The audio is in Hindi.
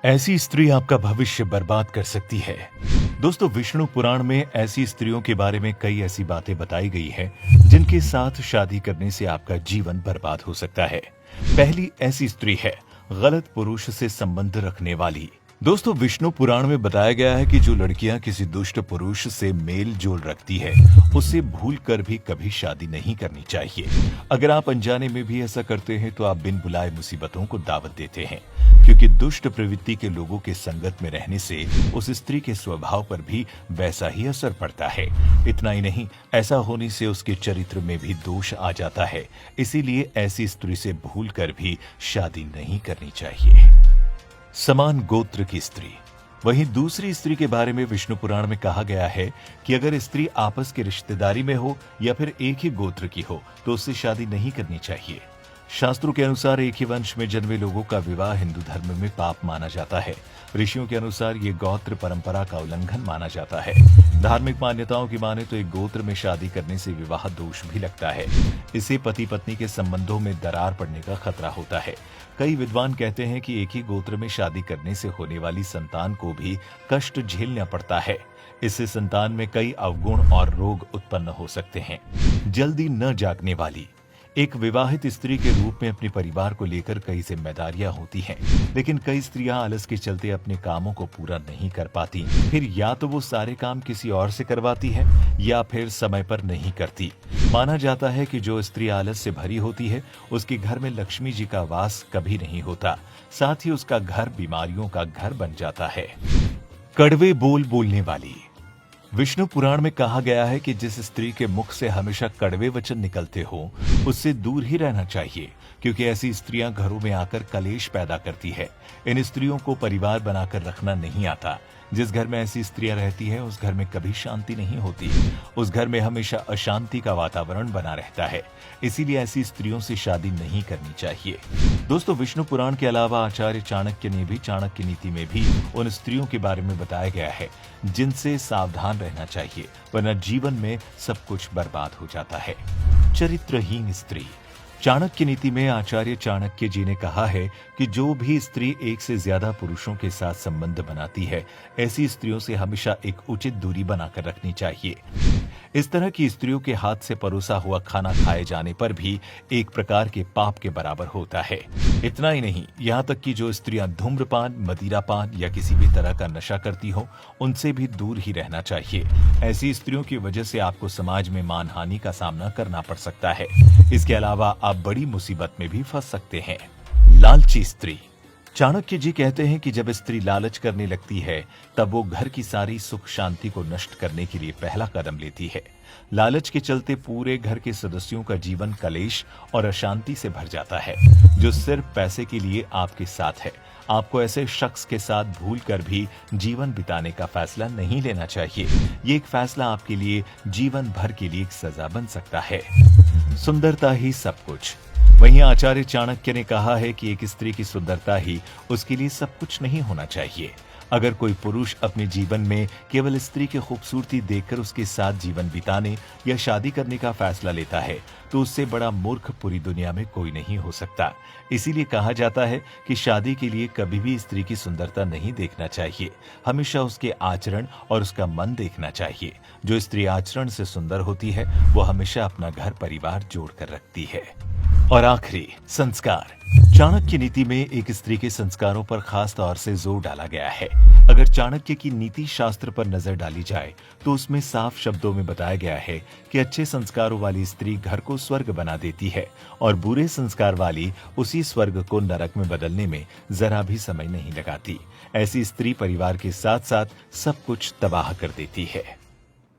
ऐसी स्त्री आपका भविष्य बर्बाद कर सकती है। दोस्तों, विष्णु पुराण में ऐसी स्त्रियों के बारे में कई ऐसी बातें बताई गई हैं जिनके साथ शादी करने से आपका जीवन बर्बाद हो सकता है। पहली ऐसी स्त्री है गलत पुरुष से संबंध रखने वाली। दोस्तों, विष्णु पुराण में बताया गया है कि जो लड़कियां किसी दुष्ट पुरुष से मेल जोल रखती है उससे भूल कर भी कभी शादी नहीं करनी चाहिए। अगर आप अनजाने में भी ऐसा करते हैं तो आप बिन बुलाए मुसीबतों को दावत देते हैं, क्योंकि दुष्ट प्रवृत्ति के लोगों के संगत में रहने से उस स्त्री के स्वभाव पर भी वैसा ही असर पड़ता है। इतना ही नहीं, ऐसा होने से उसके चरित्र में भी दोष आ जाता है। इसीलिए ऐसी स्त्री से भूल कर भी शादी नहीं करनी चाहिए। समान गोत्र की स्त्री। वहीं दूसरी स्त्री के बारे में विष्णु पुराण में कहा गया है कि अगर स्त्री आपस की रिश्तेदारी में हो या फिर एक ही गोत्र की हो तो उससे शादी नहीं करनी चाहिए। शास्त्रों के अनुसार एक ही वंश में जन्मे लोगों का विवाह हिंदू धर्म में पाप माना जाता है। ऋषियों के अनुसार ये गोत्र परंपरा का उल्लंघन माना जाता है। धार्मिक मान्यताओं की माने तो एक गोत्र में शादी करने से विवाह दोष भी लगता है। इससे पति पत्नी के संबंधों में दरार पड़ने का खतरा होता है। कई विद्वान कहते हैं कि एक ही गोत्र में शादी करने से होने वाली संतान को भी कष्ट झेलना पड़ता है। इससे संतान में कई अवगुण और रोग उत्पन्न हो सकते हैं। जल्दी न जागने वाली। एक विवाहित स्त्री के रूप में अपने परिवार को लेकर कई जिम्मेदारियां होती हैं, लेकिन कई स्त्रियां आलस के चलते अपने कामों को पूरा नहीं कर पाती। फिर या तो वो सारे काम किसी और से करवाती है या फिर समय पर नहीं करती। माना जाता है कि जो स्त्री आलस से भरी होती है उसके घर में लक्ष्मी जी का वास कभी नहीं होता, साथ ही उसका घर बीमारियों का घर बन जाता है। कड़वे बोल बोलने वाली। विष्णु पुराण में कहा गया है कि जिस स्त्री के मुख से हमेशा कड़वे वचन निकलते हो उससे दूर ही रहना चाहिए, क्योंकि ऐसी स्त्रियां घरों में आकर कलेश पैदा करती है। इन स्त्रियों को परिवार बनाकर रखना नहीं आता। जिस घर में ऐसी स्त्रियां रहती है उस घर में कभी शांति नहीं होती। उस घर में हमेशा अशांति का वातावरण बना रहता है। इसीलिए ऐसी स्त्रियों से शादी नहीं करनी चाहिए। दोस्तों, विष्णु पुराण के अलावा आचार्य चाणक्य ने भी चाणक्य नीति में भी उन स्त्रियों के बारे में बताया गया है जिनसे सावधान रहना चाहिए, वरना जीवन में सब कुछ बर्बाद हो जाता है। चरित्रहीन स्त्री। चाणक्य नीति में आचार्य चाणक्य जी ने कहा है कि जो भी स्त्री एक से ज्यादा पुरुषों के साथ संबंध बनाती है, ऐसी स्त्रियों से हमेशा एक उचित दूरी बनाकर रखनी चाहिए। इस तरह की स्त्रियों के हाथ से परोसा हुआ खाना खाए जाने पर भी एक प्रकार के पाप के बराबर होता है। इतना ही नहीं, यहाँ तक कि जो स्त्रियां धूम्रपान, मदिरापान या किसी भी तरह का नशा करती हो उनसे भी दूर ही रहना चाहिए। ऐसी स्त्रियों की वजह से आपको समाज में मानहानि का सामना करना पड़ सकता है। इसके अलावा आप बड़ी मुसीबत में भी फंस सकते हैं। लालची स्त्री। चाणक्य जी कहते हैं कि जब स्त्री लालच करने लगती है तब वो घर की सारी सुख शांति को नष्ट करने के लिए पहला कदम लेती है। लालच के चलते पूरे घर के सदस्यों का जीवन कलेश और अशांति से भर जाता है, जो सिर्फ पैसे के लिए आपके साथ है। आपको ऐसे शख्स के साथ भूल कर भी जीवन बिताने का फैसला नहीं लेना चाहिए। ये एक फैसला आपके लिए जीवन भर के लिए एक सजा बन सकता है। सुंदरता ही सब कुछ। वहीं आचार्य चाणक्य ने कहा है कि एक स्त्री की सुंदरता ही उसके लिए सब कुछ नहीं होना चाहिए। अगर कोई पुरुष अपने जीवन में केवल स्त्री की खूबसूरती देखकर उसके साथ जीवन बिताने या शादी करने का फैसला लेता है तो उससे बड़ा मूर्ख पूरी दुनिया में कोई नहीं हो सकता। इसीलिए कहा जाता है कि शादी के लिए कभी भी स्त्री की सुंदरता नहीं देखना चाहिए, हमेशा उसके आचरण और उसका मन देखना चाहिए। जो स्त्री आचरण से सुंदर होती है वो हमेशा अपना घर परिवार जोड़ कर रखती है। और आखिरी, संस्कार। चाणक्य नीति में एक स्त्री के संस्कारों पर खास तौर से जोर डाला गया है। अगर चाणक्य की नीति शास्त्र पर नजर डाली जाए तो उसमें साफ शब्दों में बताया गया है कि अच्छे संस्कारों वाली स्त्री घर को स्वर्ग बना देती है और बुरे संस्कार वाली उसी स्वर्ग को नरक में बदलने में जरा भी समय नहीं लगाती। ऐसी स्त्री परिवार के साथ साथ सब कुछ तबाह कर देती है।